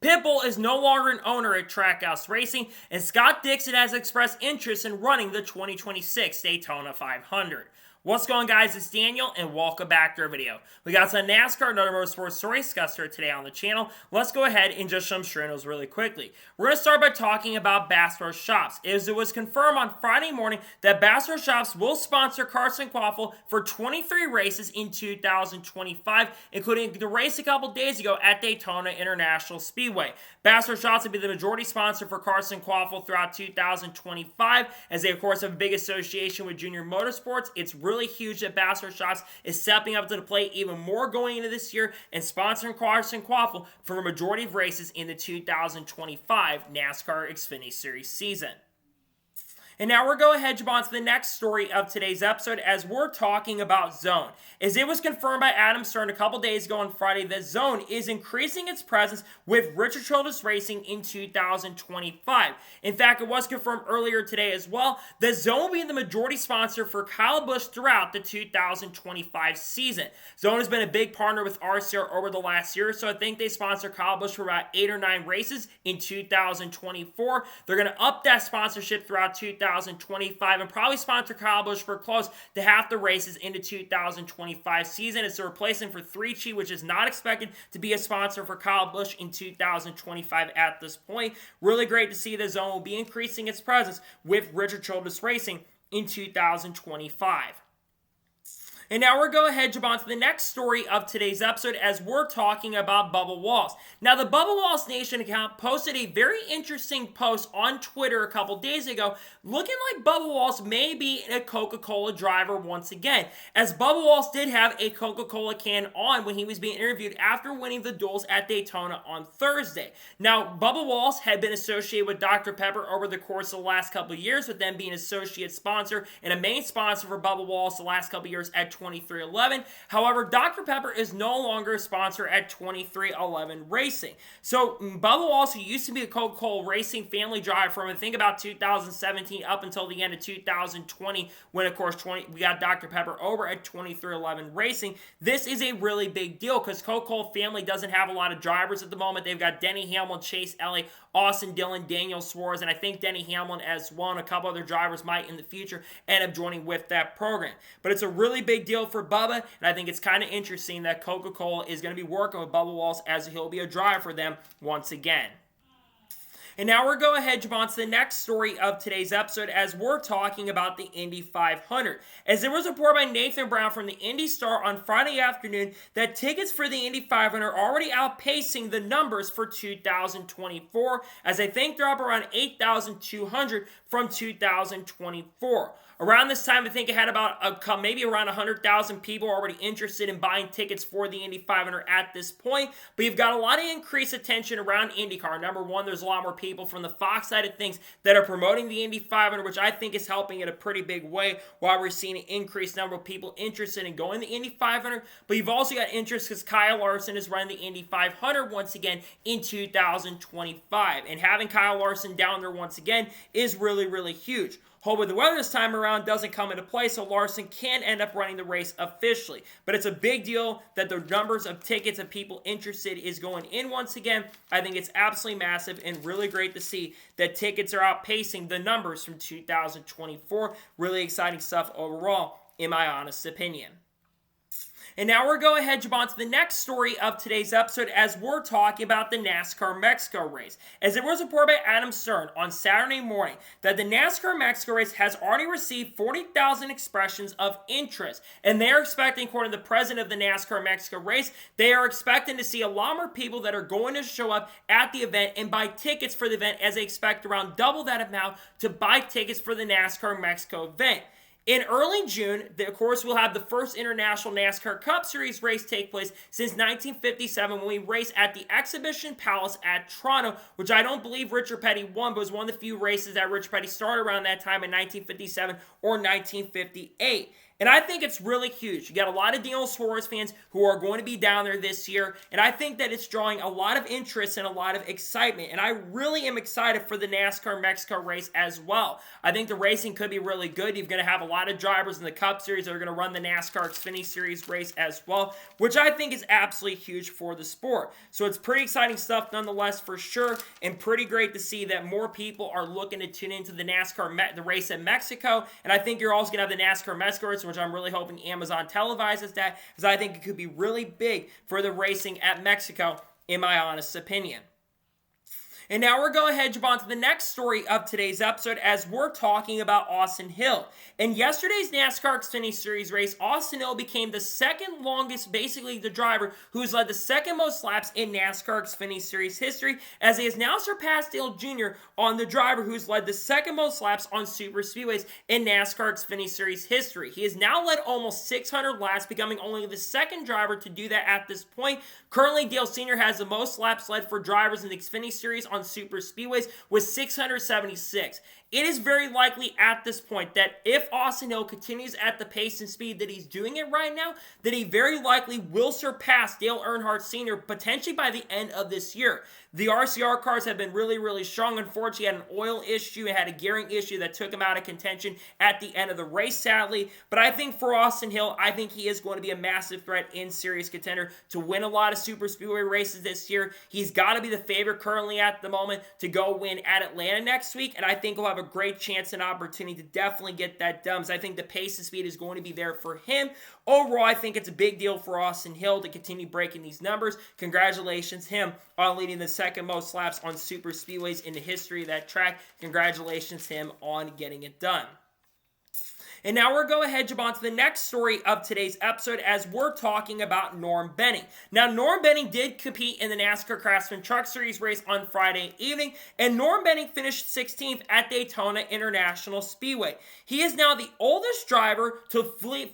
Pitbull is no longer an owner at Trackhouse Racing, and Scott Dixon has expressed interest in running the 2026 Daytona 500. What's going on, guys? It's Daniel, and welcome back to our video. We got some NASCAR and other motorsports stories discussed here today on the channel. Let's go ahead and just jump straight into those really quickly. We're going to start by talking about Bass Pro Shops, as it was confirmed on Friday morning that Bass Pro Shops will sponsor Carson Quaffle for 23 races in 2025, including the race a couple days ago at Daytona International Speedway. Bass Pro Shops will be the majority sponsor for Carson Quaffle throughout 2025, as they, of course, have a big association with junior motorsports. It's really huge that Bass Pro Shops is stepping up to the plate even more going into this year and sponsoring Carson Quaffle for a majority of races in the 2025 NASCAR Xfinity Series season. And now we're going to head on to the next story of today's episode, as we're talking about Zone. As it was confirmed by Adam Stern a couple days ago on Friday that Zone is increasing its presence with Richard Childress Racing in 2025. In fact, it was confirmed earlier today as well that Zone will be the majority sponsor for Kyle Busch throughout the 2025 season. Zone has been a big partner with RCR over the last year, so I think they sponsor Kyle Busch for about 8 or 9 races in 2024. They're going to up that sponsorship throughout 2025 and probably sponsor Kyle Busch for close to half the races in the 2025 season. It's a replacement for 3Chi, which is not expected to be a sponsor for Kyle Busch in 2025 at this point. Really great to see that Zone will be increasing its presence with Richard Childress Racing in 2025. And now we're going to head on to the next story of today's episode, as we're talking about Bubba Wallace. Now, the Bubba Wallace Nation account posted a very interesting post on Twitter a couple days ago, looking like Bubba Wallace may be a Coca-Cola driver once again, as Bubba Wallace did have a Coca-Cola can on when he was being interviewed after winning the duels at Daytona on Thursday. Now, Bubba Wallace had been associated with Dr.Pepper over the course of the last couple of years, with them being an associate sponsor and a main sponsor for Bubba Wallace the last couple of years at 2311. However, Dr. Pepper is no longer a sponsor at 2311 Racing. So Bubba Wallace, who used to be a Coca-Cola Racing family driver from I think about 2017 up until the end of 2020, when of course we got Dr. Pepper over at 2311 Racing. This is a really big deal because Coca-Cola family doesn't have a lot of drivers at the moment. They've got Denny Hamlin, Chase Elliott, Austin Dillon, Daniel Suarez, and I think Denny Hamlin as well, and a couple other drivers might in the future end up joining with that program. But it's a really big deal for Bubba, and I think it's kind of interesting that Coca-Cola is going to be working with Bubba Wallace as he'll be a driver for them once again. And now we're going to head on to the next story of today's episode, as we're talking about the Indy 500. As there was a report by Nathan Brown from the Indy Star on Friday afternoon that tickets for the Indy 500 are already outpacing the numbers for 2024, as I think they're up around 8,200 from 2024. Around this time, I think it had about maybe around 100,000 people already interested in buying tickets for the Indy 500 at this point. But you've got a lot of increased attention around IndyCar. Number one, there's a lot more people from the Fox side of things that are promoting the Indy 500, which I think is helping in a pretty big way, while we're seeing an increased number of people interested in going to the Indy 500. But you've also got interest because Kyle Larson is running the Indy 500 once again in 2025. And having Kyle Larson down there once again is really, really huge. Hopefully the weather this time around doesn't come into play, so Larson can end up running the race officially. But it's a big deal that the numbers of tickets of people interested is going in once again. I think it's absolutely massive and really great to see that tickets are outpacing the numbers from 2024. Really exciting stuff overall, in my honest opinion. And now we're going to head on to the next story of today's episode, as we're talking about the NASCAR Mexico race. As it was reported by Adam Stern on Saturday morning that the NASCAR Mexico race has already received 40,000 expressions of interest. And they are expecting, according to the president of the NASCAR Mexico race, they are expecting to see a lot more people that are going to show up at the event and buy tickets for the event, as they expect around double that amount to buy tickets for the NASCAR Mexico event. In early June, of course, we'll have the first international NASCAR Cup Series race take place since 1957, when we race at the Exhibition Palace at Toronto, which I don't believe Richard Petty won, but was one of the few races that Richard Petty started around that time in 1957 or 1958. And I think it's really huge. You got a lot of Daniel Suarez fans who are going to be down there this year, and I think that it's drawing a lot of interest and a lot of excitement. And I really am excited for the NASCAR Mexico race as well. I think the racing could be really good. You're going to have a lot of drivers in the Cup Series that are going to run the NASCAR Xfinity Series race as well, which I think is absolutely huge for the sport. So it's pretty exciting stuff nonetheless for sure, and pretty great to see that more people are looking to tune into the the race at Mexico. And I think you're also going to have the NASCAR Mexico race, which I'm really hoping Amazon televises that, because I think it could be really big for the racing at Mexico, in my honest opinion. And now we're going ahead and jump on to the next story of today's episode, as we're talking about Austin Hill. In yesterday's NASCAR Xfinity Series race, Austin Hill became the second longest, basically the driver who's led the second most laps in NASCAR Xfinity Series history, as he has now surpassed Dale Jr. on the driver who's led the second most laps on super speedways in NASCAR Xfinity Series history. He has now led almost 600 laps, becoming only the second driver to do that at this point. Currently, Dale Sr. has the most laps led for drivers in the Xfinity Series on super speedways with 676. It is very likely at this point that if Austin Hill continues at the pace and speed that he's doing it right now, that he very likely will surpass Dale Earnhardt Sr. potentially by the end of this year. The RCR cars have been really, really strong. Unfortunately, he had an oil issue and had a gearing issue that took him out of contention at the end of the race, sadly. But I think for Austin Hill, I think he is going to be a massive threat in serious contender to win a lot of super speedway races this year. He's got to be the favorite currently at the moment to go win at Atlanta next week, and I think he'll have a great chance and opportunity to definitely get that done. So I think the pace and speed is going to be there for him. Overall, I think it's a big deal for Austin Hill to continue breaking these numbers. Congratulations him on leading the second most laps on super speedways in the history of that track. Congratulations him on getting it done. And now we're going ahead and jump on to the next story of today's episode, as we're talking about Norm Benning. Now, Norm Benning did compete in the NASCAR Craftsman Truck Series race on Friday evening, and Norm Benning finished 16th at Daytona International Speedway. He is now the oldest driver to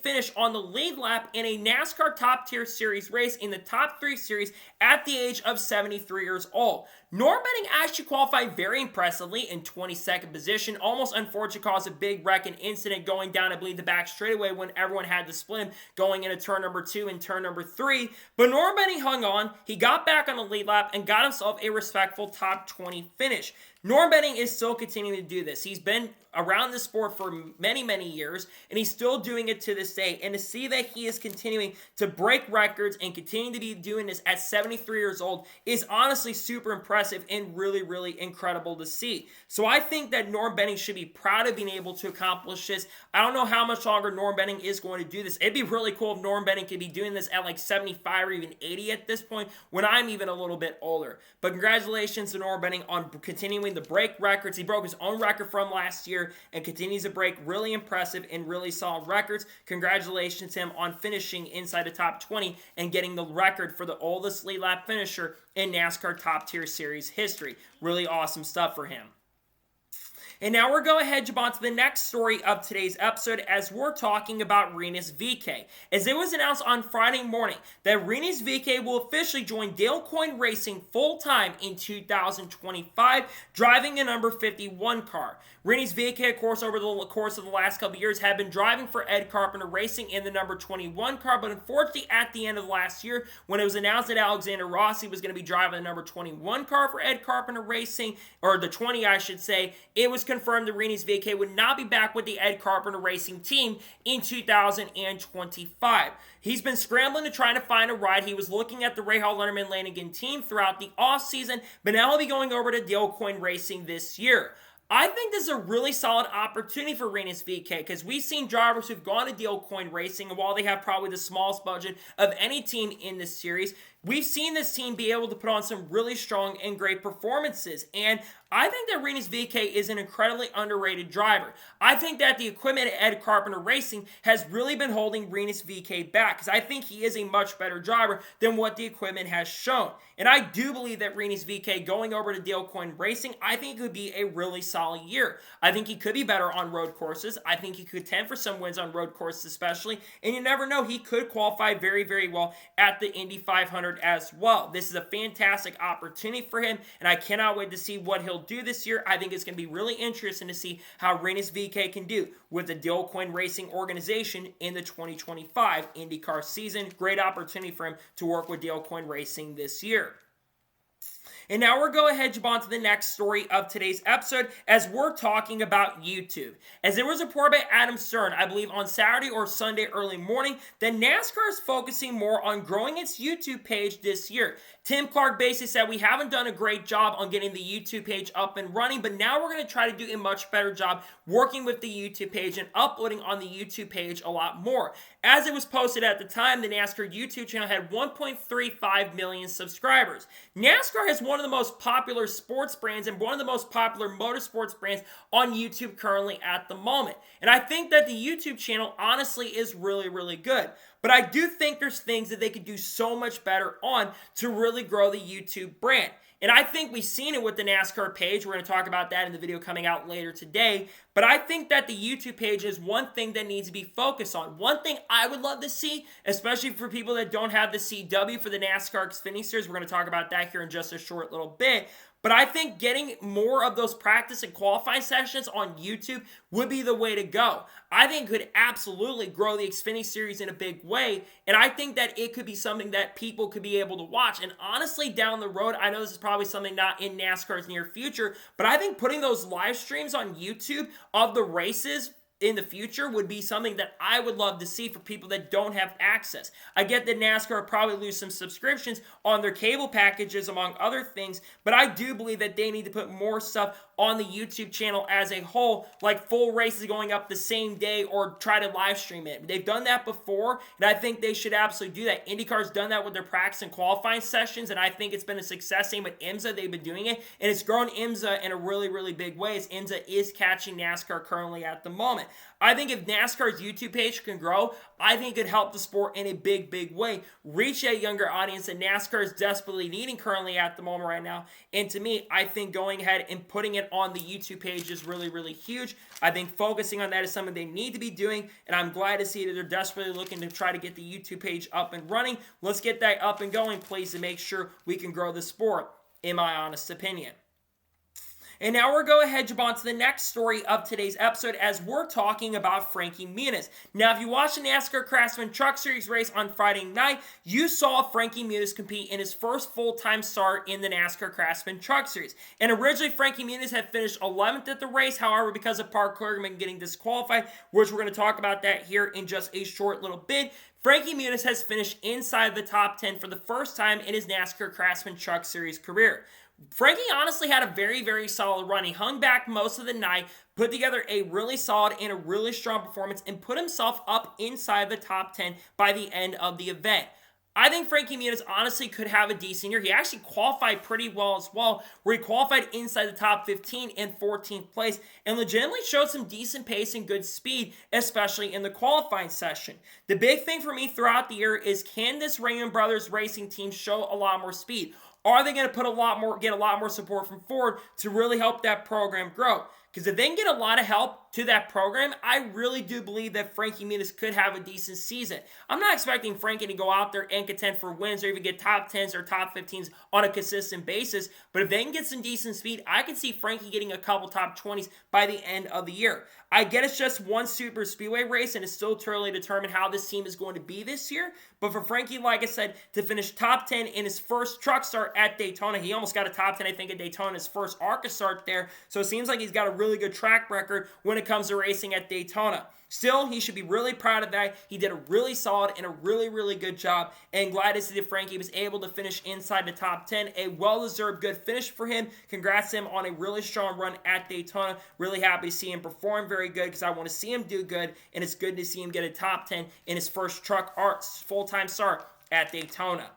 finish on the lead lap in a NASCAR Top Tier Series race in the Top 3 Series at the age of 73 years old. Norm Benning actually qualified very impressively in 22nd position, almost unfortunately caused a big wreck and incident going down, I believe, the back straightaway when everyone had to split him going into turn number 2 and turn number 3. But Norm Benning hung on, he got back on the lead lap and got himself a respectful top 20 finish. Norm Benning is still continuing to do this. He's been around the sport for many, many years, and he's still doing it to this day. And to see that he is continuing to break records and continuing to be doing this at 73 years old is honestly super impressive and really, really incredible to see. So I think that Norm Benning should be proud of being able to accomplish this. I don't know how much longer Norm Benning is going to do this. It'd be really cool if Norm Benning could be doing this at like 75 or even 80 at this point, when I'm even a little bit older. But congratulations to Norm Benning on continuing to break records. He broke his own record from last year and continues to break really impressive and really solid records. Congratulations to him on finishing inside the top 20 and getting the record for the oldest lead lap finisher in NASCAR Top Tier Series history. Really awesome stuff for him. And now we're going ahead and jump on to the next story of today's episode, as we're talking about Rinus VeeKay. As it was announced on Friday morning that Rinus VeeKay will officially join Dale Coyne Racing full-time in 2025, driving a number 51 car. Rinus VeeKay, of course, over the course of the last couple years, had been driving for Ed Carpenter Racing in the number 21 car, but unfortunately at the end of last year, when it was announced that Alexander Rossi was going to be driving the number 21 car for Ed Carpenter Racing, or the 20 I should say, it was confirmed that Rinus VeeKay would not be back with the Ed Carpenter Racing team in 2025. He's been scrambling to try to find a ride. He was looking at the Rahal Letterman Lanigan team throughout the offseason, but now he'll be going over to Dale Coyne Racing this year. I think this is a really solid opportunity for Rinus VeeKay, because we've seen drivers who've gone to Dale Coyne Racing, and while they have probably the smallest budget of any team in this series, we've seen this team be able to put on some really strong and great performances. And I think that Rinus VeeKay is an incredibly underrated driver. I think that the equipment at Ed Carpenter Racing has really been holding Rinus VeeKay back, because I think he is a much better driver than what the equipment has shown. And I do believe that Rinus VeeKay going over to Dale Coyne Racing, I think it could be a really solid year. I think he could be better on road courses. I think he could contend for some wins on road courses especially. And you never know, he could qualify very, very well at the Indy 500 500 as well. This is a fantastic opportunity for him, and I cannot wait to see what he'll do this year. I think it's going to be really interesting to see how Rinus VeeKay can do with the Dale Coyne Racing organization in the 2025 IndyCar season. Great opportunity for him to work with Dale Coyne Racing this year. And now we're going to jump on to the next story of today's episode as we're talking about YouTube. As there was a report by Adam Stern, I believe on Saturday or Sunday early morning, that NASCAR is focusing more on growing its YouTube page this year. Tim Clark basically said, we haven't done a great job on getting the YouTube page up and running, but now we're going to try to do a much better job working with the YouTube page and uploading on the YouTube page a lot more. As it was posted at the time, the NASCAR YouTube channel had 1.35 million subscribers. NASCAR has one of the most popular sports brands and one of the most popular motorsports brands on YouTube currently at the moment. And I think that the YouTube channel honestly is really, really good. But I do think there's things that they could do so much better on to really grow the YouTube brand. And I think we've seen it with the NASCAR page. We're going to talk about that in the video coming out later today. But I think that the YouTube page is one thing that needs to be focused on. One thing I would love to see, especially for people that don't have the CW for the NASCAR Xfinity Series, we're going to talk about that here in just a short little bit. But I think getting more of those practice and qualifying sessions on YouTube would be the way to go. I think it could absolutely grow the Xfinity Series in a big way, and I think that it could be something that people could be able to watch. And honestly, down the road, I know this is probably something not in NASCAR's near future, but I think putting those live streams on YouTube of the races in the future would be something that I would love to see for people that don't have access. I get that NASCAR will probably lose some subscriptions on their cable packages, among other things, but I do believe that they need to put more stuff on the YouTube channel as a whole, like full races going up the same day or try to live stream it. They've done that before, and I think they should absolutely do that. IndyCar's done that with their practice and qualifying sessions, and I think it's been a success. Same with IMSA, they've been doing it, and it's grown IMSA in a really, really big way, as IMSA is catching NASCAR currently at the moment. I think if NASCAR's YouTube page can grow, I think it could help the sport in a big, big way. Reach a younger audience that NASCAR is desperately needing currently at the moment right now. And to me, I think going ahead and putting it on the YouTube page is really, really huge. I think focusing on that is something they need to be doing, and I'm glad to see that they're desperately looking to try to get the YouTube page up and running. Let's get that up and going, please, to make sure we can grow the sport, in my honest opinion. And now we're going to jump on to the next story of today's episode as we're talking about Frankie Muniz. Now, if you watched the NASCAR Craftsman Truck Series race on Friday night, you saw Frankie Muniz compete in his first full-time start in the NASCAR Craftsman Truck Series. And originally, Frankie Muniz had finished 11th at the race. However, because of Kligerman getting disqualified, which we're going to talk about that here in just a short little bit, Frankie Muniz has finished inside the top 10 for the first time in his NASCAR Craftsman Truck Series career. Frankie honestly had a very, very solid run. He hung back most of the night, put together a really solid and a really strong performance, and put himself up inside the top 10 by the end of the event. I think Frankie Muniz honestly could have a decent year. He actually qualified pretty well as well, where he qualified inside the top 15 and 14th place, and legitimately showed some decent pace and good speed, especially in the qualifying session. The big thing for me throughout the year is, can this Raymond Brothers racing team show a lot more speed? Are they going to get a lot more support from Ford to really help that program grow? Because if they can get a lot of help to that program, I really do believe that Frankie Muniz could have a decent season. I'm not expecting Frankie to go out there and contend for wins or even get top 10s or top 15s on a consistent basis. But if they can get some decent speed, I can see Frankie getting a couple top 20s by the end of the year. I get it's just one super speedway race, and it's still too early to determine how this team is going to be this year. But for Frankie, like I said, to finish top 10 in his first truck start at Daytona, he almost got a top 10, I think, at Daytona, his first ARCA start there. So it seems like he's got a really good track record when it comes to racing at Daytona. Still, he should be really proud of that. He did a really solid and a really, really good job. And glad to see that Frankie was able to finish inside the top 10. A well-deserved good finish for him. Congrats to him on a really strong run at Daytona. Really happy to see him perform very good because I want to see him do good. And it's good to see him get a top 10 in his first truck full-time start at Daytona.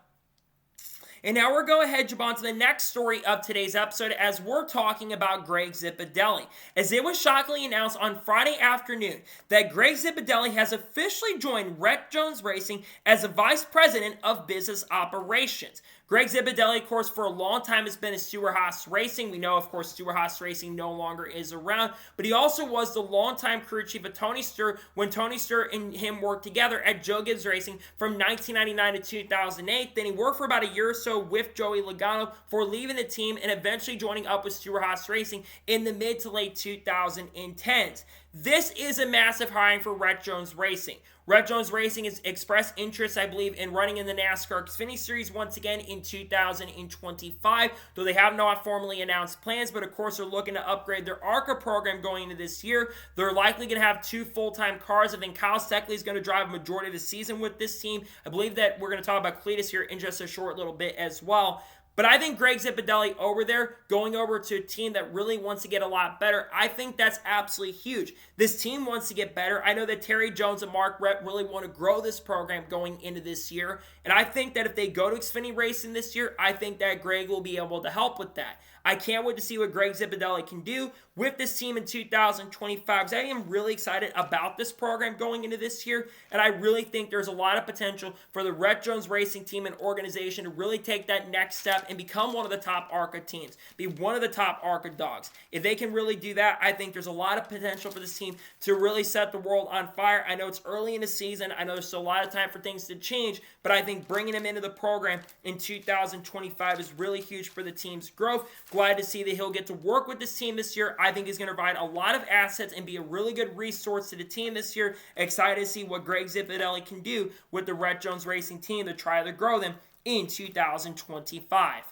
And now we're going to jump on to the next story of today's episode as we're talking about Greg Zipadelli. As it was shockingly announced on Friday afternoon that Greg Zipadelli has officially joined Rette Jones Racing as the Vice President of Business Operations. Greg Zipadelli, of course, for a long time has been a Stewart-Haas Racing. We know, of course, Stewart-Haas Racing no longer is around, but he also was the longtime crew chief of Tony Stewart when Tony Stewart and him worked together at Joe Gibbs Racing from 1999 to 2008. Then he worked for about a year or so with Joey Logano before leaving the team and eventually joining up with Stewart-Haas Racing in the mid to late 2010s. This is a massive hiring for Rette Jones Racing. Rette Jones Racing has expressed interest, I believe, in running in the NASCAR Xfinity Series once again in 2025, though they have not formally announced plans, but of course they're looking to upgrade their ARCA program going into this year. They're likely going to have 2 full-time cars. I think Kyle Steckley is going to drive a majority of the season with this team. I believe that we're going to talk about Cletus here in just a short little bit as well. But I think Greg Zipadelli over there, going over to a team that really wants to get a lot better, I think that's absolutely huge. This team wants to get better. I know that Terry Jones and Mark Rette really want to grow this program going into this year. And I think that if they go to Xfinity Racing this year, I think that Greg will be able to help with that. I can't wait to see what Greg Zipadelli can do with this team in 2025 because I am really excited about this program going into this year, and I really think there's a lot of potential for the Rette Jones Racing team and organization to really take that next step and become one of the top ARCA teams, be one of the top ARCA dogs. If they can really do that, I think there's a lot of potential for this team to really set the world on fire. I know it's early in the season. I know there's still a lot of time for things to change, but I think bringing them into the program in 2025 is really huge for the team's growth. Glad to see that he'll get to work with this team this year. I think he's going to provide a lot of assets and be a really good resource to the team this year. Excited to see what Greg Zipadelli can do with the Rette Jones Racing team to try to grow them in 2025.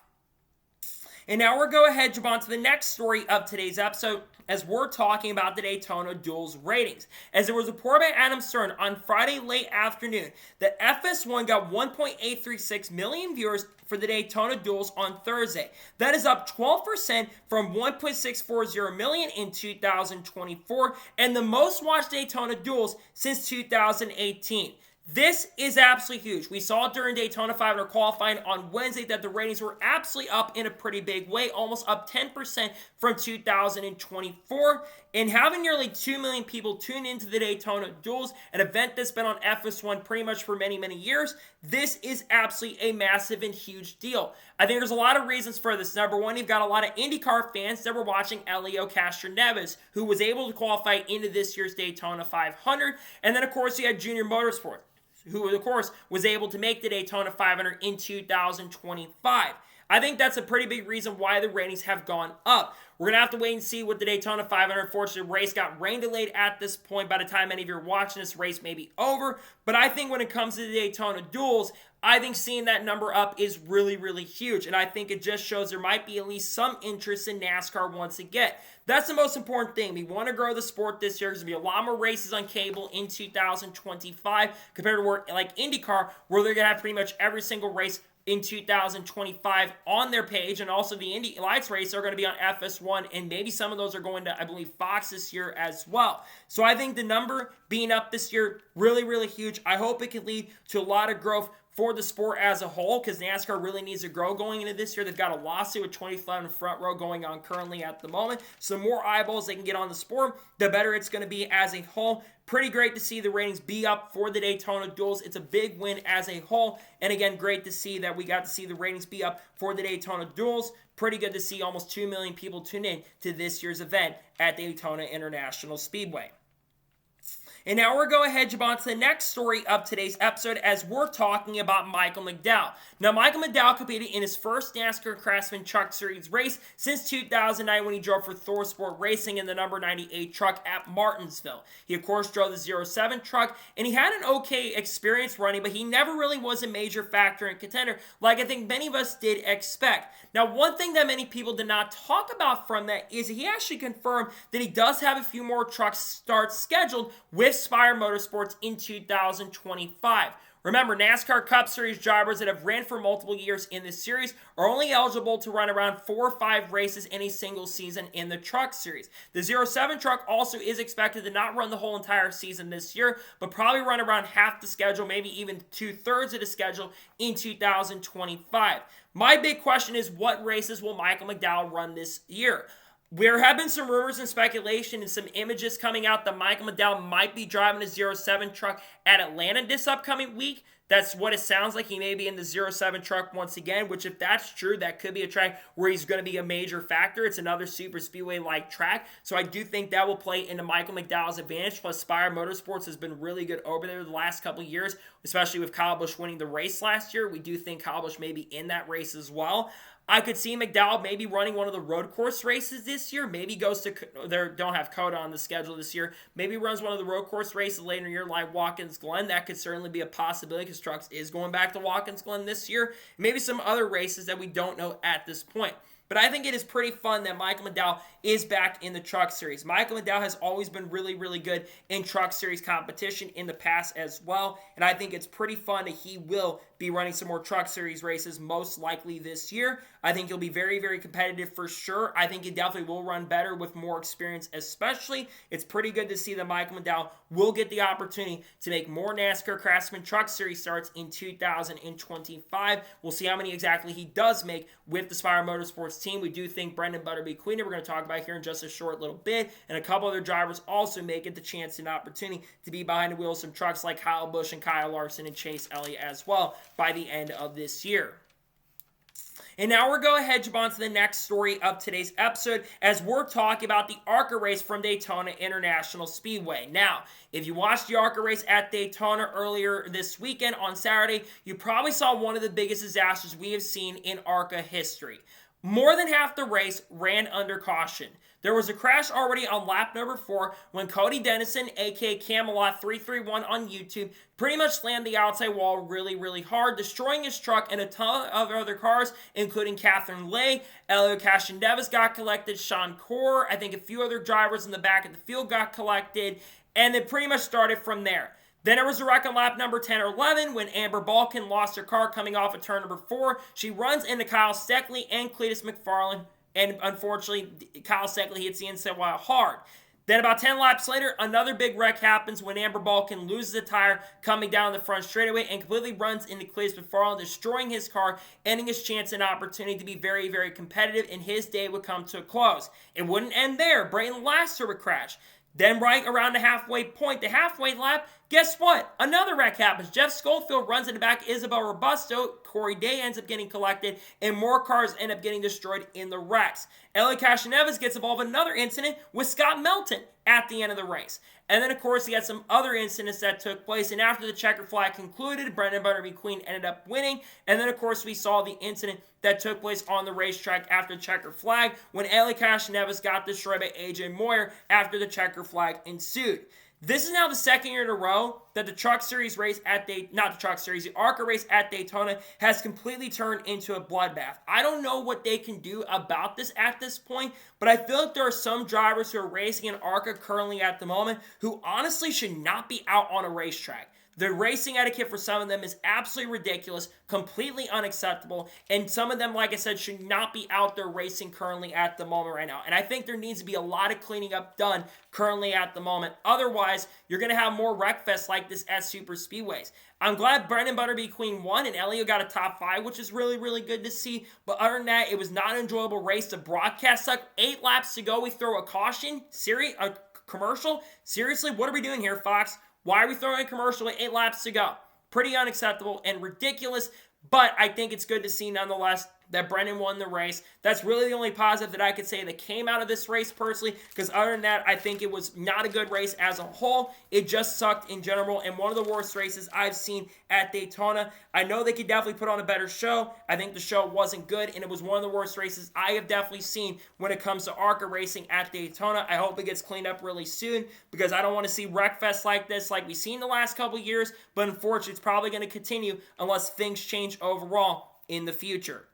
And now we're going to go ahead and jump on to the next story of today's episode as we're talking about the Daytona Duel's ratings. As there was a report by Adam Stern on Friday late afternoon that FS1 got 1.836 million viewers for the Daytona Duels on Thursday. That is up 12% from 1.640 million in 2024 and the most watched Daytona Duels since 2018. This is absolutely huge. We saw during Daytona 500 qualifying on Wednesday that the ratings were absolutely up in a pretty big way, almost up 10% from 2024. And having nearly 2 million people tune into the Daytona Duels, an event that's been on FS1 pretty much for many, many years, this is absolutely a massive and huge deal. I think there's a lot of reasons for this. Number one, you've got a lot of IndyCar fans that were watching Elio Castroneves, who was able to qualify into this year's Daytona 500. And then, of course, you had Junior Motorsport, who, of course, was able to make the Daytona 500 in 2025. I think that's a pretty big reason why the ratings have gone up. We're going to have to wait and see what the Daytona 500. Unfortunately, race got rain delayed at this point. By the time many of you are watching this, race may be over. But I think when it comes to the Daytona Duels, I think seeing that number up is really, really huge. And I think it just shows there might be at least some interest in NASCAR once again. That's the most important thing. We want to grow the sport this year. There's going to be a lot more races on cable in 2025 compared to where, like IndyCar, where they're going to have pretty much every single race in 2025 on their page, and also the Indy Lights race are going to be on FS1, and maybe some of those are going to, I believe, Fox this year as well. So I think the number being up this year, really, really huge. I hope it can lead to a lot of growth for the sport as a whole, because NASCAR really needs to grow going into this year. They've got a lawsuit with 25 in front row going on currently at the moment. So the more eyeballs they can get on the sport, the better it's going to be as a whole. Pretty great to see the ratings be up for the Daytona Duels. It's a big win as a whole. And again, great to see that we got to see the ratings be up for the Daytona Duels. Pretty good to see almost 2 million people tune in to this year's event at Daytona International Speedway. And now we're going to go ahead and jump on to the next story of today's episode as we're talking about Michael McDowell. Now, Michael McDowell competed in his first NASCAR Craftsman Truck Series race since 2009 when he drove for Thor Sport Racing in the number 98 truck at Martinsville. He, of course, drove the 07 truck, and he had an okay experience running, but he never really was a major factor in contender like I think many of us did expect. Now, one thing that many people did not talk about from that is he actually confirmed that he does have a few more truck starts scheduled with Spire Motorsports in 2025. Remember, NASCAR Cup Series drivers that have ran for multiple years in this series are only eligible to run around 4 or 5 races in a single season in the Truck Series. The 07 truck also is expected to not run the whole entire season this year, but probably run around half the schedule, maybe even 2/3 of the schedule in 2025. My big question is, what races will Michael McDowell run this year? There have been some rumors and speculation and some images coming out that Michael McDowell might be driving a 07 truck at Atlanta this upcoming week. That's what it sounds like. He may be in the 07 truck once again, which if that's true, that could be a track where he's going to be a major factor. It's another super speedway-like track, so I do think that will play into Michael McDowell's advantage. Plus, Spire Motorsports has been really good over there the last couple years, especially with Kyle Busch winning the race last year. We do think Kyle Busch may be in that race as well. I could see McDowell maybe running one of the road course races this year. Maybe goes to, they don't have Coda on the schedule this year. Maybe runs one of the road course races later in the year like Watkins Glen. That could certainly be a possibility because Trucks is going back to Watkins Glen this year. Maybe some other races that we don't know at this point. But I think it is pretty fun that Michael McDowell is back in the Truck Series. Michael McDowell has always been really, really good in Truck Series competition in the past as well. And I think it's pretty fun that he will be running some more Truck Series races most likely this year. I think he'll be very, very competitive for sure. I think he definitely will run better with more experience especially. It's pretty good to see that Michael McDowell will get the opportunity to make more NASCAR Craftsman Truck Series starts in 2025. We'll see how many exactly he does make with the Spire Motorsports team. We do think Brendan Butterby Queen, we're going to talk about here in just a short little bit, and a couple other drivers also may get the chance and opportunity to be behind the wheels of some trucks like Kyle Busch and Kyle Larson and Chase Elliott as well by the end of this year. And now we're going to jump on to the next story of today's episode as we're talking about the ARCA race from Daytona International Speedway. Now, if you watched the ARCA race at Daytona earlier this weekend on Saturday, you probably saw one of the biggest disasters we have seen in ARCA history. More than half the race ran under caution. There was a crash already on lap number 4 when Cody Dennison, aka Camelot331 on YouTube, pretty much slammed the outside wall really, really hard, destroying his truck and a ton of other cars, including Catherine Lay, Elio Castroneves got collected, Sean Corr, I think a few other drivers in the back of the field got collected, and it pretty much started from there. Then there was a wreck on lap number 10 or 11 when Amber Balkin lost her car coming off of turn number 4. She runs into Kyle Steckley and Cletus McFarland, and unfortunately, Kyle Steckley hits the inside wall hard. Then about 10 laps later, another big wreck happens when Amber Balkin loses a tire coming down the front straightaway and completely runs into Cletus McFarland, destroying his car, ending his chance and opportunity to be very, very competitive, and his day would come to a close. It wouldn't end there. Brayton Lasser would crash. Then right around the halfway point, the halfway lap, guess what? Another wreck happens. Jeff Schofield runs in the back, Isabel Robusto, Corey Day ends up getting collected, and more cars end up getting destroyed in the wrecks. Elio Castroneves gets involved in another incident with Scott Melton at the end of the race. And then, of course, he had some other incidents that took place, and after the checker flag concluded, Brendan Butterby Queen ended up winning. And then, of course, we saw the incident that took place on the racetrack after the checker flag when Elio Castroneves got destroyed by AJ Moyer after the checker flag ensued. This is now the second year in a row that the Truck Series race at the ARCA race at Daytona has completely turned into a bloodbath. I don't know what they can do about this at this point, but I feel like there are some drivers who are racing in ARCA currently at the moment who honestly should not be out on a racetrack. The racing etiquette for some of them is absolutely ridiculous, completely unacceptable, and some of them, like I said, should not be out there racing currently at the moment right now. And I think there needs to be a lot of cleaning up done currently at the moment. Otherwise, you're going to have more wreckfests like this at super speedways. I'm glad Brendan Butterby Queen won and Elio got a top 5, which is really, really good to see. But other than that, it was not an enjoyable race to broadcast. 8 laps to go, we throw a caution? A commercial? Seriously, what are we doing here, Fox? Why are we throwing a commercial with 8 laps to go? Pretty unacceptable and ridiculous, but I think it's good to see nonetheless that Brendan won the race. That's really the only positive that I could say that came out of this race personally, because other than that, I think it was not a good race as a whole. It just sucked in general, and one of the worst races I've seen at Daytona. I know they could definitely put on a better show. I think the show wasn't good, and it was one of the worst races I have definitely seen when it comes to ARCA racing at Daytona. I hope it gets cleaned up really soon, because I don't want to see wreckfests like this like we've seen the last couple years, but unfortunately, it's probably going to continue unless things change overall in the future.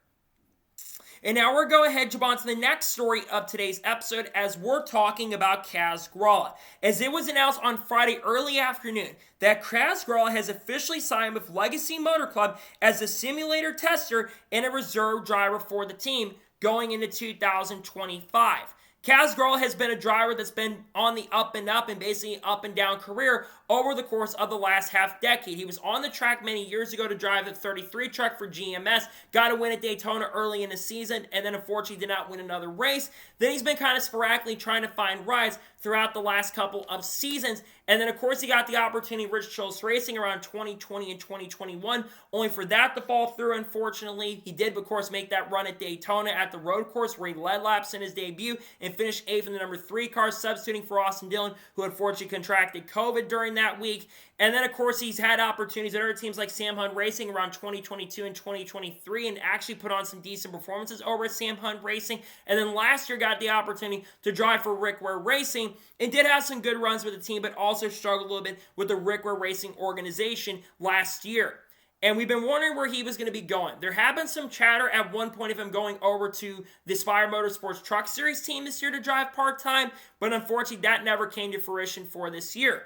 And now we're going to jump on to the next story of today's episode as we're talking about Kaz Grala. As it was announced on Friday early afternoon that Kaz Grala has officially signed with Legacy Motor Club as a simulator tester and a reserve driver for the team going into 2025. Kaz Grala has been a driver that's been on the up and up and basically up and down career over the course of the last half decade. He was on the track many years ago to drive the 33 truck for GMS, got a win at Daytona early in the season, and then unfortunately did not win another race. Then he's been kind of sporadically trying to find rides throughout the last couple of seasons. And then, of course, he got the opportunity at Rich Choice Racing around 2020 and 2021, only for that to fall through, unfortunately. He did, of course, make that run at Daytona at the road course where he led laps in his debut and finished 8th in the number 3 car, substituting for Austin Dillon, who unfortunately contracted COVID during that week. And then, of course, he's had opportunities at other teams like Sam Hunt Racing around 2022 and 2023 and actually put on some decent performances over at Sam Hunt Racing. And then last year got the opportunity to drive for Rick Ware Racing and did have some good runs with the team, but also struggled a little bit with the Rick Ware Racing organization last year. And we've been wondering where he was going to be going. There had been some chatter at one point of him going over to the Spire Motorsports Truck Series team this year to drive part-time, but unfortunately that never came to fruition for this year.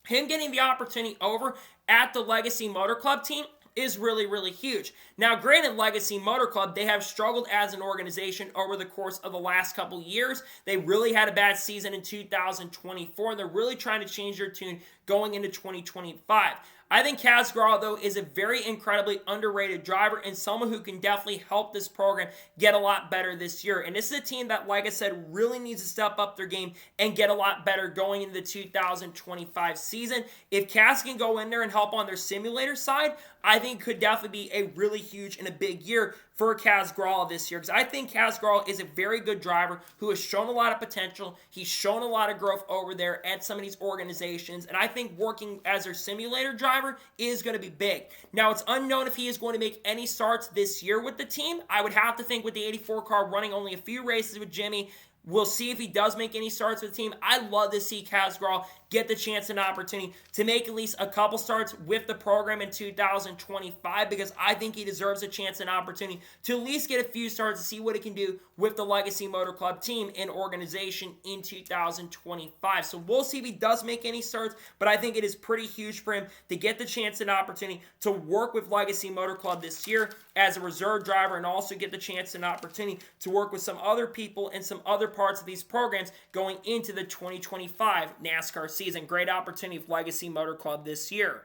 Him getting the opportunity over at the Legacy Motor Club team is really, really huge. Now, granted, Legacy Motor Club, they have struggled as an organization over the course of the last couple years. They really had a bad season in 2024, and they're really trying to change their tune going into 2025. I think Kaz Grala, though, is a very incredibly underrated driver and someone who can definitely help this program get a lot better this year. And this is a team that, like I said, really needs to step up their game and get a lot better going into the 2025 season. If Kaz can go in there and help on their simulator side, I think could definitely be a really huge and a big year for Kaz Grala this year, because I think Kaz Grala is a very good driver who has shown a lot of potential. He's shown a lot of growth over there at some of these organizations, and I think working as their simulator driver is going to be big. Now, it's unknown if he is going to make any starts this year with the team. I would have to think with the 84 car running only a few races with Jimmy, we'll see if he does make any starts with the team. I'd love to see Kaz Grala get the chance and opportunity to make at least a couple starts with the program in 2025, because I think he deserves a chance and opportunity to at least get a few starts to see what he can do with the Legacy Motor Club team and organization in 2025. So we'll see if he does make any starts, but I think it is pretty huge for him to get the chance and opportunity to work with Legacy Motor Club this year as a reserve driver, and also get the chance and opportunity to work with some other people and some other parts of these programs going into the 2025 NASCAR season. Great opportunity for Legacy Motor Club this year.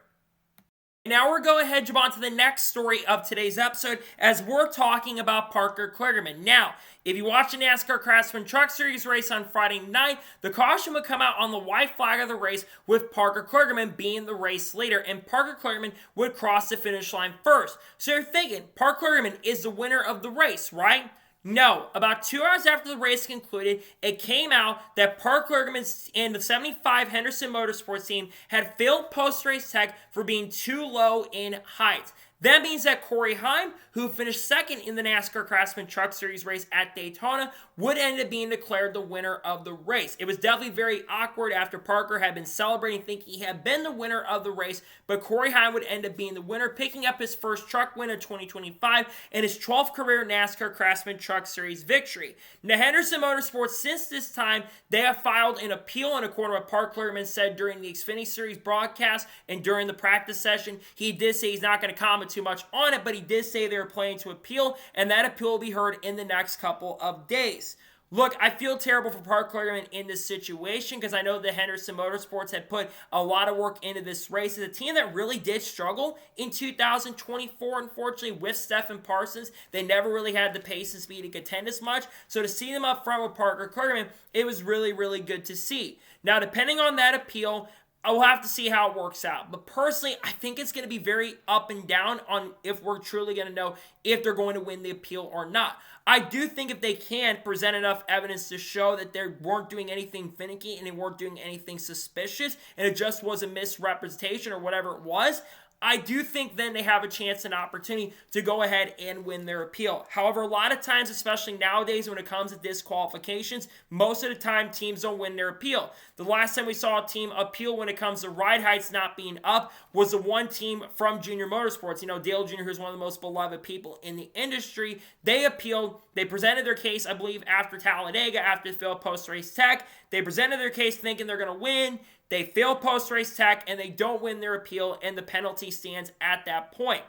Now we're going ahead and jump on to the next story of today's episode, as we're talking about Parker Kligerman. Now, if you watch the NASCAR Craftsman Truck Series race on Friday night, the caution would come out on the white flag of the race with Parker Kligerman being the race leader, and Parker Kligerman would cross the finish line first. So you're thinking, Parker Kligerman is the winner of the race, right? No, about 2 hours after the race concluded, it came out that Parker Kligerman and the 75 Henderson Motorsports team had failed post-race tech for being too low in height. That means that Corey Heim, who finished second in the NASCAR Craftsman Truck Series race at Daytona, would end up being declared the winner of the race. It was definitely very awkward after Parker had been celebrating, thinking he had been the winner of the race, but Corey Heim would end up being the winner, picking up his first truck win of 2025 and his 12th career NASCAR Craftsman Truck Series victory. Now, Henderson Motorsports, since this time, they have filed an appeal, in according to what Parker Kligerman said during the Xfinity Series broadcast and during the practice session. He did say he's not going to comment too much on it, but he did say they were planning to appeal, and that appeal will be heard in the next couple of days. Look, I feel terrible for Parker Kligerman in this situation, because I know that Henderson Motorsports had put a lot of work into this race. It's a team that really did struggle in 2024, unfortunately, with Stephen Parsons. They never really had the pace and speed to contend as much. So to see them up front with Parker Kligerman, it was really, really good to see. Now, depending on that appeal, I will have to see how it works out. But personally, I think it's going to be very up and down on if we're truly going to know if they're going to win the appeal or not. I do think if they can present enough evidence to show that they weren't doing anything finicky and they weren't doing anything suspicious and it just was a misrepresentation or whatever it was, I do think then they have a chance and opportunity to go ahead and win their appeal. However, a lot of times, especially nowadays when it comes to disqualifications, most of the time teams don't win their appeal. The last time we saw a team appeal when it comes to ride heights not being up was the one team from Junior Motorsports. You know, Dale Jr., who's one of the most beloved people in the industry. They appealed. They presented their case, I believe, after Talladega, after they failed post-race tech. They presented their case thinking they're going to win. They fail post-race tech, and they don't win their appeal, and the penalty stands at that point.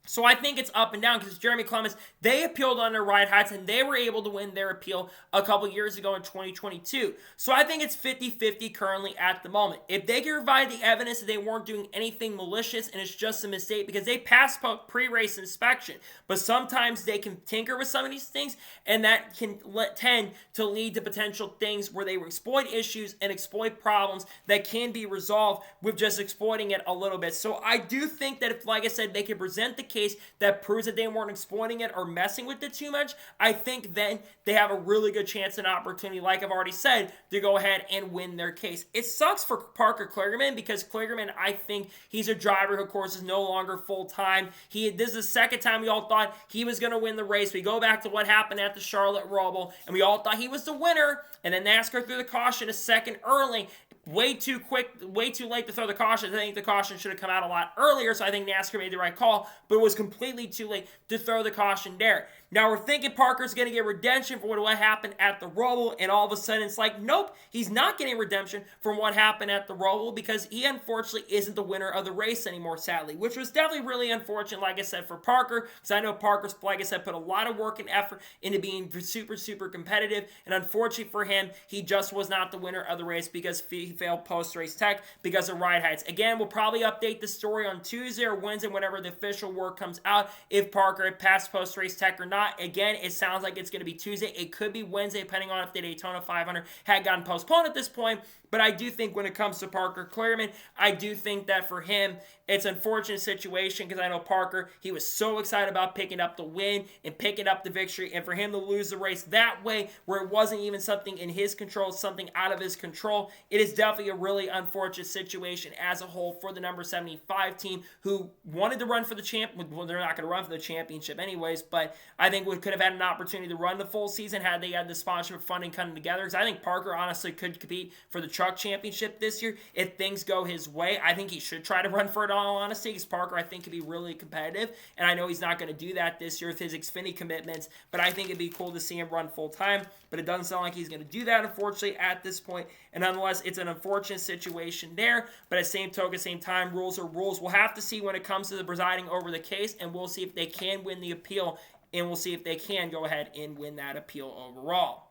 So I think it's up and down because Jeremy Clements, they appealed under ride heights and they were able to win their appeal a couple years ago in 2022. So I think it's 50-50 currently at the moment. If they can provide the evidence that they weren't doing anything malicious and it's just a mistake because they passed pre-race inspection, but sometimes they can tinker with some of these things and that can tend to lead to potential things where they exploit issues and exploit problems that can be resolved with just exploiting it a little bit. So I do think that if, like I said, they can present the case that proves that they weren't exploiting it or messing with it too much, I think then they have a really good chance and opportunity, like I've already said, to go ahead and win their case. It sucks for Parker Kligerman because Kligerman, I think he's a driver who, of course, is no longer full-time. This is the second time we all thought he was going to win the race. We go back to what happened at the Charlotte Rumble, and we all thought he was the winner, and then NASCAR threw the caution a second early. Way too quick, way too late to throw the caution. I think the caution should have come out a lot earlier, so I think NASCAR made the right call, but it was completely too late to throw the caution there. Now we're thinking Parker's going to get redemption for what happened at the Rumble, and all of a sudden it's like, nope, he's not getting redemption from what happened at the Rumble because he unfortunately isn't the winner of the race anymore, sadly, which was definitely really unfortunate, like I said, for Parker, because I know Parker's, like I said, put a lot of work and effort into being super, super competitive, and unfortunately for him, he just was not the winner of the race because he failed post-race tech because of ride heights. Again, we'll probably update the story on Tuesday or Wednesday whenever the official word comes out if Parker had passed post-race tech or not. Again, it sounds like it's going to be Tuesday. It could be Wednesday, depending on if the Daytona 500 had gotten postponed at this point. But I do think when it comes to Parker Kligerman, I do think that for him, it's an unfortunate situation because I know Parker, he was so excited about picking up the win and picking up the victory. And for him to lose the race that way, where it wasn't even something in his control, something out of his control, it is definitely a really unfortunate situation as a whole for the number 75 team who wanted to run for the champ. Well, they're not going to run for the championship anyways, but I think we could have had an opportunity to run the full season had they had the sponsorship funding coming together because I think Parker honestly could compete for the truck championship this year if things go his way. I think he should try to run for it, all honesty, because Parker, I think, could be really competitive, and I know he's not going to do that this year with his Xfinity commitments, but I think it'd be cool to see him run full-time, but it doesn't sound like he's going to do that, unfortunately, at this point, and nonetheless, it's an unfortunate situation there, but at the same token, same time, rules are rules. We'll have to see when it comes to the presiding over the case, and we'll see if they can win the appeal, and we'll see if they can go ahead and win that appeal overall.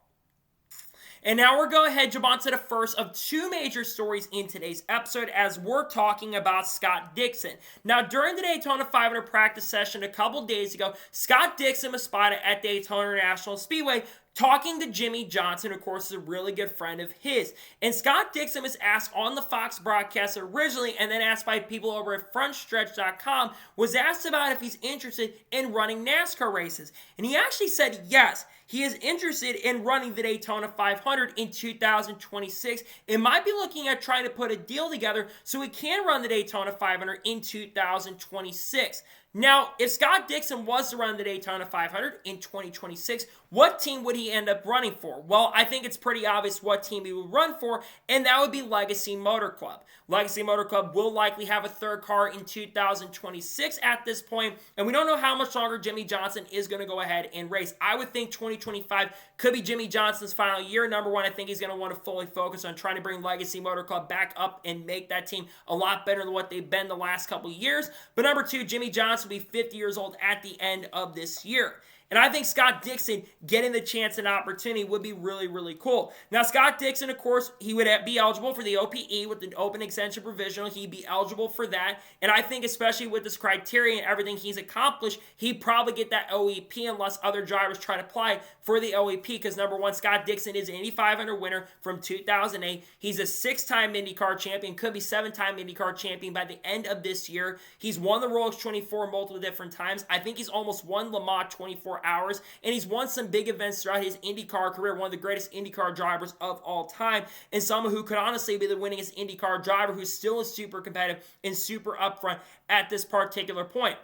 And now we're going to jump on to the first of two major stories in today's episode as we're talking about Scott Dixon. Now, during the Daytona 500 practice session a couple days ago, Scott Dixon was spotted at Daytona International Speedway talking to Jimmy Johnson, of course, is a really good friend of his. And Scott Dixon was asked on the Fox broadcast originally and then asked by people over at frontstretch.com, was asked about if he's interested in running NASCAR races. And he actually said yes. He is interested in running the Daytona 500 in 2026 and might be looking at trying to put a deal together so he can run the Daytona 500 in 2026. Now, if Scott Dixon was to run the Daytona 500 in 2026, what team would he end up running for? Well, I think it's pretty obvious what team he would run for, and that would be Legacy Motor Club. Legacy Motor Club will likely have a third car in 2026 at this point, and we don't know how much longer Jimmy Johnson is going to go ahead and race. I would think 2025 could be Jimmy Johnson's final year. Number one, I think he's going to want to fully focus on trying to bring Legacy Motor Club back up and make that team a lot better than what they've been the last couple of years. But number two, Jimmy Johnson will be 50 years old at the end of this year. And I think Scott Dixon getting the chance and opportunity would be really, really cool. Now, Scott Dixon, of course, he would be eligible for the OPE with the Open Extension Provisional. He'd be eligible for that. And I think especially with this criteria and everything he's accomplished, he'd probably get that OEP unless other drivers try to apply for the OEP. Because number one, Scott Dixon is an Indy 500 winner from 2008. He's a 6-time IndyCar champion, could be 7-time IndyCar champion by the end of this year. He's won the Rolex 24 multiple different times. I think he's almost won Le Mans 24 hours, and he's won some big events throughout his IndyCar career, one of the greatest IndyCar drivers of all time, and someone who could honestly be the winningest IndyCar driver who's still super competitive and super upfront at this particular point.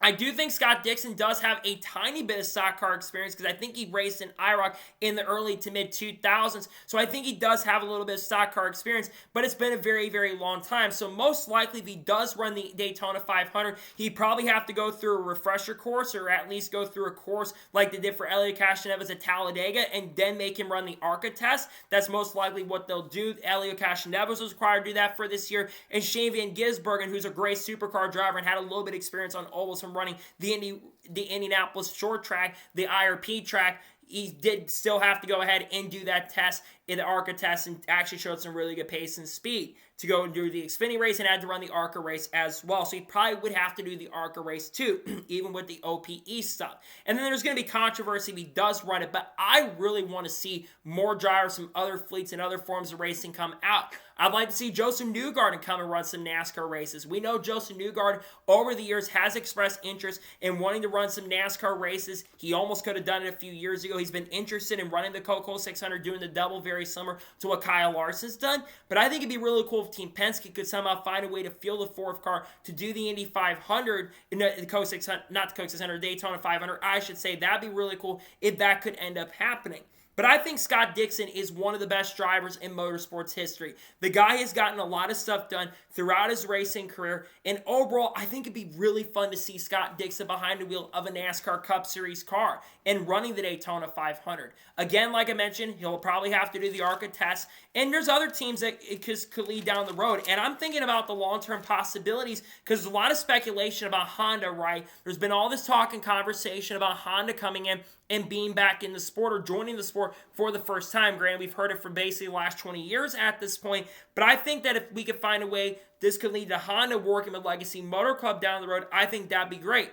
I do think Scott Dixon does have a tiny bit of stock car experience because I think he raced in IROC in the early to mid 2000s. So I think he does have a little bit of stock car experience, but it's been a very, very long time. So most likely if he does run the Daytona 500, he'd probably have to go through a refresher course or at least go through a course like they did for Helio Castroneves at Talladega and then make him run the ARCA test. That's most likely what they'll do. Helio Castroneves was required to do that for this year. And Shane Van Gisbergen, who's a great supercar driver and had a little bit of experience on ovals from from running the Indianapolis short track, the IRP track. He did still have to go ahead and do that test in the ARCA test and actually showed some really good pace and speed to go and do the Xfinity race and had to run the ARCA race as well. So he probably would have to do the ARCA race too, even with the OPE stuff. And then there's going to be controversy if he does run it, but I really want to see more drivers from other fleets and other forms of racing come out. I'd like to see Joseph Newgarden come and run some NASCAR races. We know Joseph Newgarden over the years has expressed interest in wanting to run some NASCAR races. He almost could have done it a few years ago. He's been interested in running the Coca-Cola 600, doing the double, very similar to what Kyle Larson's done. But I think it'd be really cool if Team Penske could somehow find a way to field a fourth car to do the Indy 500, the Coke 600, not the Coke 600, Daytona 500, I should say. That'd be really cool if that could end up happening. But I think Scott Dixon is one of the best drivers in motorsports history. The guy has gotten a lot of stuff done throughout his racing career. And overall, I think it'd be really fun to see Scott Dixon behind the wheel of a NASCAR Cup Series car and running the Daytona 500. Again, like I mentioned, he'll probably have to do the ARCA test. And there's other teams that could lead down the road. And I'm thinking about the long-term possibilities because there's a lot of speculation about Honda, right? There's been all this talk and conversation about Honda coming in and being back in the sport or joining the sport for the first time. Granted, we've heard it for basically the last 20 years at this point, but I think that if we could find a way, this could lead to Honda working with Legacy Motor Club down the road. I think that'd be great.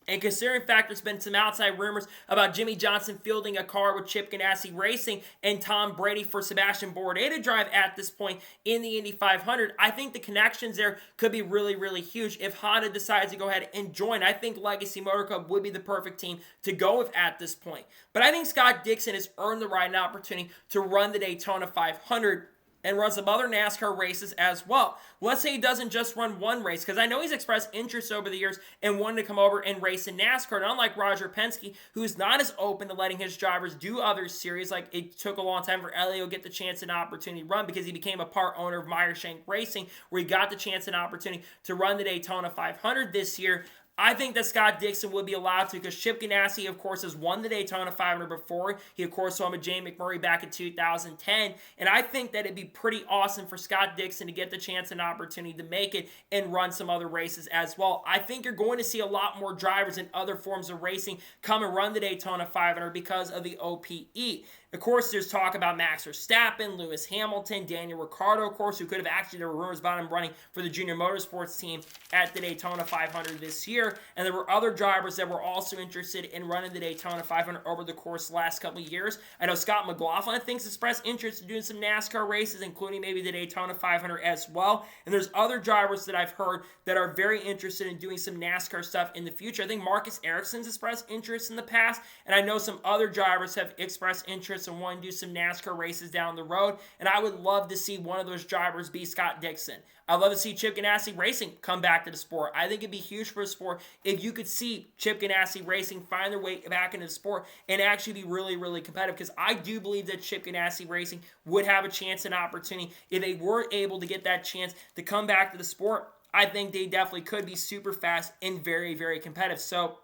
And considering the fact there's been some outside rumors about Jimmy Johnson fielding a car with Chip Ganassi Racing and Tom Brady for Sebastian Bourdais to drive at this point in the Indy 500, I think the connections there could be really, really huge if Honda decides to go ahead and join. I think Legacy Motor Club would be the perfect team to go with at this point. But I think Scott Dixon has earned the right and opportunity to run the Daytona 500 and run some other NASCAR races as well. Let's say he doesn't just run one race, because I know he's expressed interest over the years and wanted to come over and race in NASCAR. And unlike Roger Penske, who's not as open to letting his drivers do other series, like it took a long time for Elio to get the chance and opportunity to run because he became a part owner of Meyer Shank Racing, where he got the chance and opportunity to run the Daytona 500 this year. I think that Scott Dixon would be allowed to because Chip Ganassi, of course, has won the Daytona 500 before. He, of course, saw him with Jay McMurray back in 2010. And I think that it'd be pretty awesome for Scott Dixon to get the chance and opportunity to make it and run some other races as well. I think you're going to see a lot more drivers in other forms of racing come and run the Daytona 500 because of the OPE. Of course, there's talk about Max Verstappen, Lewis Hamilton, Daniel Ricciardo, of course, who could have actually, there were rumors about him running for the Junior Motorsports team at the Daytona 500 this year. And there were other drivers that were also interested in running the Daytona 500 over the course of the last couple of years. I know Scott McLaughlin, I think, expressed interest in doing some NASCAR races, including maybe the Daytona 500 as well. And there's other drivers that I've heard that are very interested in doing some NASCAR stuff in the future. I think Marcus Ericsson's expressed interest in the past, and I know some other drivers have expressed interest and want to do some NASCAR races down the road, and I would love to see one of those drivers be Scott Dixon. I'd love to see Chip Ganassi Racing come back to the sport. I think it'd be huge for the sport if you could see Chip Ganassi Racing find their way back into the sport and actually be really, really competitive, because I do believe that Chip Ganassi Racing would have a chance and opportunity if they were able to get that chance to come back to the sport. I think they definitely could be super fast and very, very competitive. So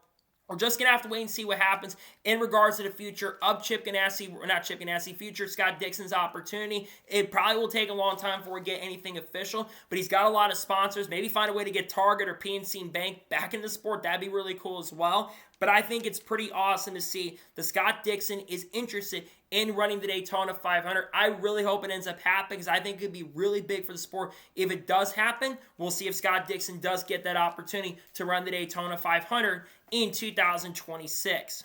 we're just going to have to wait and see what happens in regards to the future of future Scott Dixon's opportunity. It probably will take a long time before we get anything official, but he's got a lot of sponsors. Maybe find a way to get Target or PNC Bank back in the sport. That'd be really cool as well. But I think it's pretty awesome to see that Scott Dixon is interested in running the Daytona 500. I really hope it ends up happening because I think it could be really big for the sport. If it does happen, we'll see if Scott Dixon does get that opportunity to run the Daytona 500 in 2026.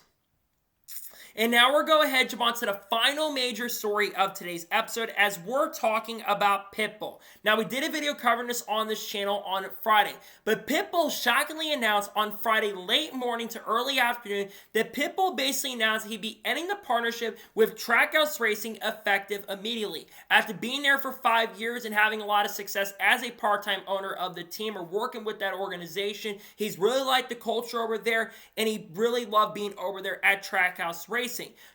And now we're going to jump on to the final major story of today's episode as we're talking about Pitbull. Now, we did a video covering this on this channel on Friday, but Pitbull shockingly announced on Friday late morning to early afternoon that Pitbull basically announced he'd be ending the partnership with Trackhouse Racing effective immediately. After being there for 5 years and having a lot of success as a part-time owner of the team or working with that organization, he's really liked the culture over there and he really loved being over there at Trackhouse Racing.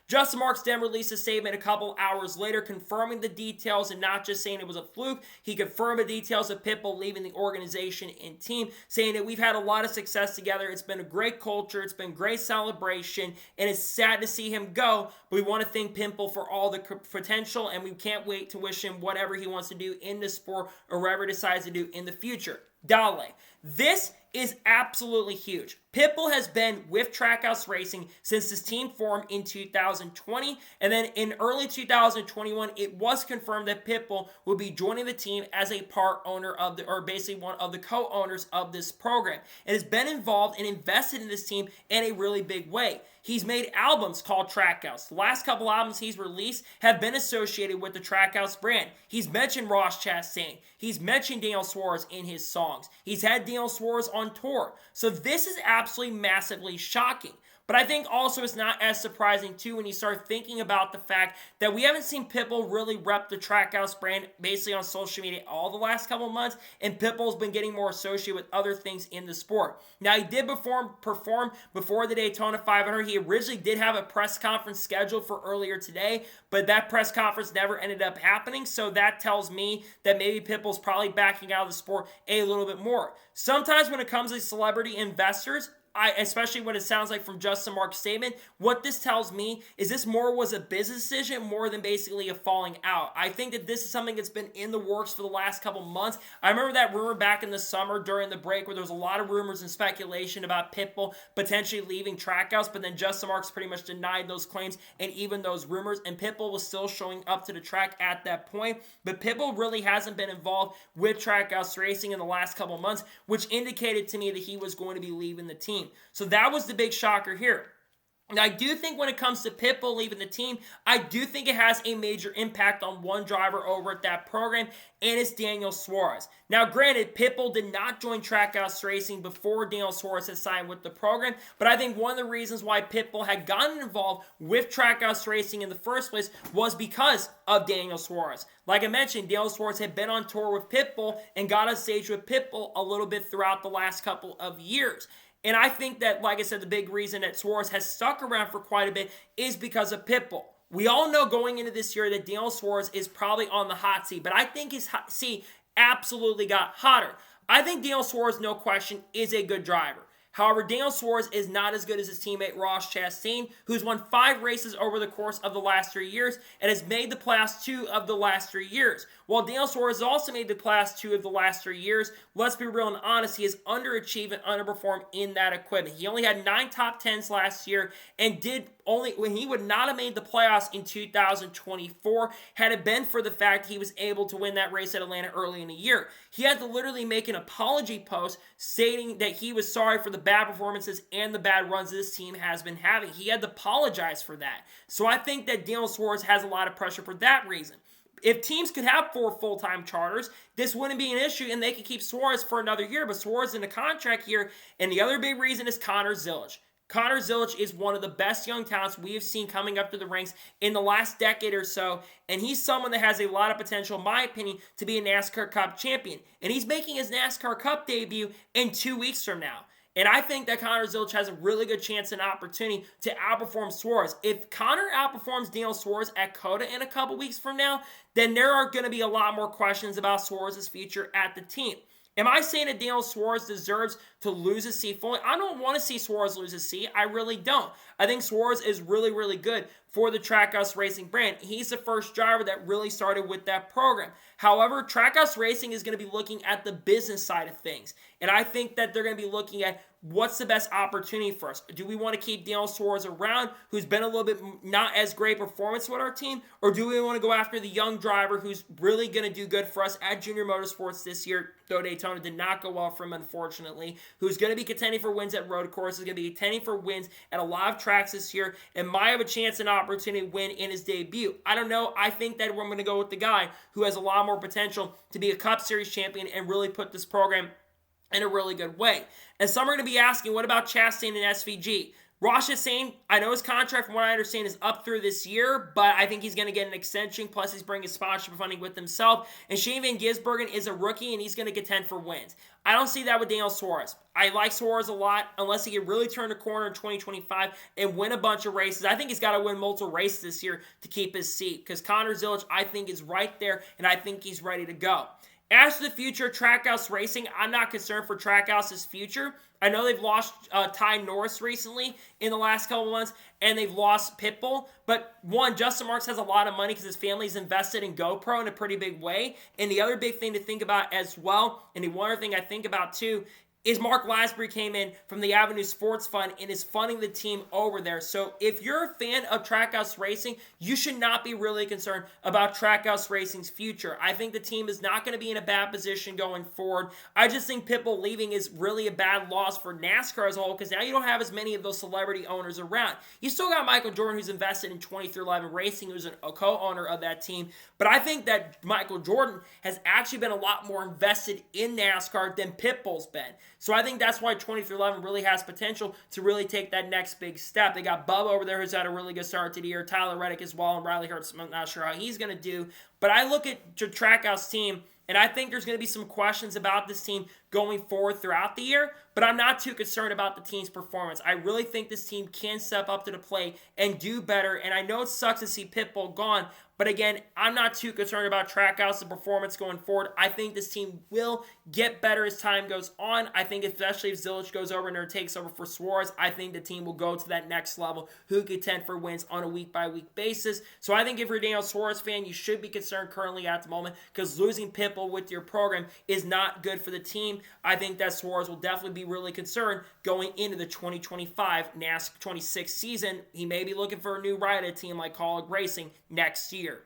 Justin Marks then released a statement a couple hours later confirming the details and not just saying it was a fluke. He confirmed the details of Pitbull leaving the organization and team, saying that we've had a lot of success together. It's been a great culture. It's been great celebration, and it's sad to see him go, but we want to thank Pitbull for all the potential, and we can't wait to wish him whatever he wants to do in the sport or whatever he decides to do in the future. Dale. This is absolutely huge. Pitbull has been with Trackhouse Racing since this team formed in 2020, and then in early 2021, it was confirmed that Pitbull would be joining the team as a part owner of the, or basically one of the co-owners of this program, and has been involved and invested in this team in a really big way. He's made albums called Trackhouse. The last couple albums he's released have been associated with the Trackhouse brand. He's mentioned Ross Chastain. He's mentioned Daniel Suarez in his songs. He's had Daniel Suarez on tour. So this is absolutely massively shocking. But I think also it's not as surprising, too, when you start thinking about the fact that we haven't seen Pitbull really rep the Trackhouse brand basically on social media all the last couple of months, and Pitbull's been getting more associated with other things in the sport. Now, he did perform before the Daytona 500. He originally did have a press conference scheduled for earlier today, but that press conference never ended up happening, so that tells me that maybe Pitbull's probably backing out of the sport a little bit more. Sometimes when it comes to celebrity investors, especially what it sounds like from Justin Marks' statement, what this tells me is this more was a business decision more than basically a falling out. I think that this is something that's been in the works for the last couple months. I remember that rumor back in the summer during the break where there was a lot of rumors and speculation about Pitbull potentially leaving Trackhouse, but then Justin Marks pretty much denied those claims and even those rumors, and Pitbull was still showing up to the track at that point. But Pitbull really hasn't been involved with Trackhouse Racing in the last couple months, which indicated to me that he was going to be leaving the team. So that was the big shocker here. And I do think when it comes to Pitbull leaving the team, I do think it has a major impact on one driver over at that program, and it's Daniel Suarez. Now, granted, Pitbull did not join Trackhouse Racing before Daniel Suarez had signed with the program, but I think one of the reasons why Pitbull had gotten involved with Trackhouse Racing in the first place was because of Daniel Suarez. Like I mentioned, Daniel Suarez had been on tour with Pitbull and got on stage with Pitbull a little bit throughout the last couple of years. And I think that, like I said, the big reason that Suarez has stuck around for quite a bit is because of Pitbull. We all know going into this year that Daniel Suarez is probably on the hot seat, but I think his hot seat absolutely got hotter. I think Daniel Suarez, no question, is a good driver. However, Daniel Suarez is not as good as his teammate Ross Chastain, who's won 5 races over the course of the last 3 years and has made the playoffs 2 of the last 3 years. While Daniel Suarez has also made the playoffs 2 of the last 3 years, let's be real and honest, he has underachieved and underperformed in that equipment. He only had 9 top 10s last year and when he would not have made the playoffs in 2024 had it been for the fact he was able to win that race at Atlanta early in the year. He had to literally make an apology post stating that he was sorry for the bad performances and the bad runs this team has been having. He had to apologize for that. So I think that Daniel Suarez has a lot of pressure for that reason. If teams could have 4 full-time charters, this wouldn't be an issue, and they could keep Suarez for another year, but Suarez in a contract here, and the other big reason is Connor Zilisch. Connor Zilisch is one of the best young talents we have seen coming up to the ranks in the last decade or so, and he's someone that has a lot of potential, in my opinion, to be a NASCAR Cup champion. And he's making his NASCAR Cup debut in 2 weeks from now. And I think that Connor Zilisch has a really good chance and opportunity to outperform Suarez. If Connor outperforms Daniel Suarez at COTA in a couple weeks from now, then there are going to be a lot more questions about Suarez's future at the team. Am I saying that Daniel Suarez deserves to lose his seat fully? I don't want to see Suarez lose his seat. I really don't. I think Suarez is really, really good for the Trackhouse Racing brand. He's the first driver that really started with that program. However, Trackhouse Racing is going to be looking at the business side of things. And I think that they're going to be looking at what's the best opportunity for us. Do we want to keep Daniel Suarez around, who's been a little bit not as great performance with our team? Or do we want to go after the young driver who's really going to do good for us at Junior Motorsports this year, though Daytona did not go well for him, unfortunately, who's going to be contending for wins at road courses, going to be contending for wins at a lot of tracks this year, and might have a chance and opportunity to win in his debut. I don't know. I think that we're going to go with the guy who has a lot more potential to be a Cup Series champion and really put this program in a really good way. And some are going to be asking, what about Chastain and SVG? Ross Chastain, I know his contract, from what I understand, is up through this year, but I think he's going to get an extension, plus he's bringing sponsorship funding with himself. And Shane Van Gisbergen is a rookie, and he's going to contend for wins. I don't see that with Daniel Suarez. I like Suarez a lot, unless he can really turn the corner in 2025 and win a bunch of races. I think he's got to win multiple races this year to keep his seat, because Connor Zilisch, I think, is right there, and I think he's ready to go. As for the future of Trackhouse Racing, I'm not concerned for Trackhouse's future. I know they've lost Ty Norris recently in the last couple of months, and they've lost Pitbull. But one, Justin Marks has a lot of money because his family's invested in GoPro in a pretty big way. And the other big thing to think about as well, and the one other thing I think about too, is Mark Lasbury came in from the Avenue Sports Fund and is funding the team over there. So if you're a fan of Trackhouse Racing, you should not be really concerned about Trackhouse Racing's future. I think the team is not going to be in a bad position going forward. I just think Pitbull leaving is really a bad loss for NASCAR as a whole, because now you don't have as many of those celebrity owners around. You still got Michael Jordan, who's invested in 23XI Racing, who's a co-owner of that team. But I think that Michael Jordan has actually been a lot more invested in NASCAR than Pitbull's been. So I think that's why 23XI really has potential to really take that next big step. They got Bubba over there, who's had a really good start to the year. Tyler Reddick as well, and Riley Hurts. I'm not sure how he's going to do. But I look at the Trackhouse team, and I think there's going to be some questions about this team going forward throughout the year, but I'm not too concerned about the team's performance. I really think this team can step up to the plate and do better, and I know it sucks to see Pitbull gone, but again, I'm not too concerned about Trackhouse and performance going forward. I think this team will get better as time goes on. I think especially if Zilich goes over and takes over for Suarez, I think the team will go to that next level, who contend for wins on a week-by-week basis. So I think if you're a Daniel Suarez fan, you should be concerned currently at the moment, because losing Pitbull with your program is not good for the team. I think that Suarez will definitely be really concerned going into the 2025 NASCAR 26 season. He may be looking for a new ride at a team like Kaulig Racing next year.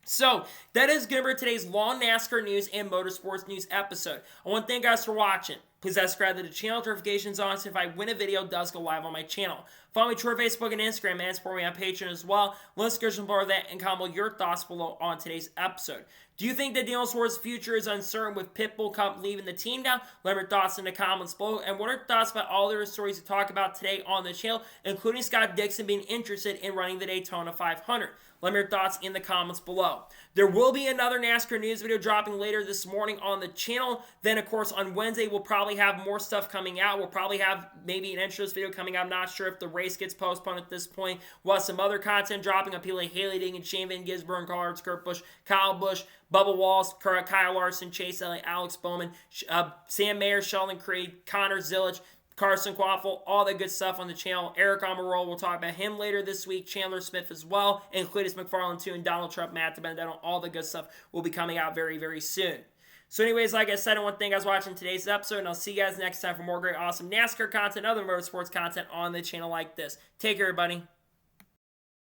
So, that is going to be today's long NASCAR news and motorsports news episode. I want to thank you guys for watching. Please subscribe to the channel, notifications on, so if I win a video, it does go live on my channel. Follow me on Twitter, Facebook, and Instagram, and support me on Patreon as well. Let's description below that, and comment your thoughts below on today's episode. Do you think that Daniel Suarez's future is uncertain with Pitbull leaving the team now? Let me know your thoughts in the comments below. And what are your thoughts about all the stories we talk about today on the channel, including Scott Dixon being interested in running the Daytona 500? Let me know your thoughts in the comments below. There will be another NASCAR news video dropping later this morning on the channel. Then, of course, on Wednesday, we'll probably have more stuff coming out. We'll probably have maybe an intros video coming out. I'm not sure if the race gets postponed at this point. We'll have some other content dropping on people like Haley Ding and Shane Van Gisbergen, Carl Hartz, Kurt Busch, Kyle Busch, Bubba Wallace, Kyle Larson, Chase Elliott, Alex Bowman, Sam Mayer, Sheldon Creed, Connor Zilich, Carson Quaffle, all that good stuff on the channel. Eric Amarola, we'll talk about him later this week. Chandler Smith as well, and Cletus McFarland too, and Donald Trump, Matt DiBenedetto. All the good stuff will be coming out very, very soon. So anyways, like I said, I want to thank you guys for watching today's episode, and I'll see you guys next time for more great, awesome NASCAR content, other motorsports content on the channel like this. Take care, everybody.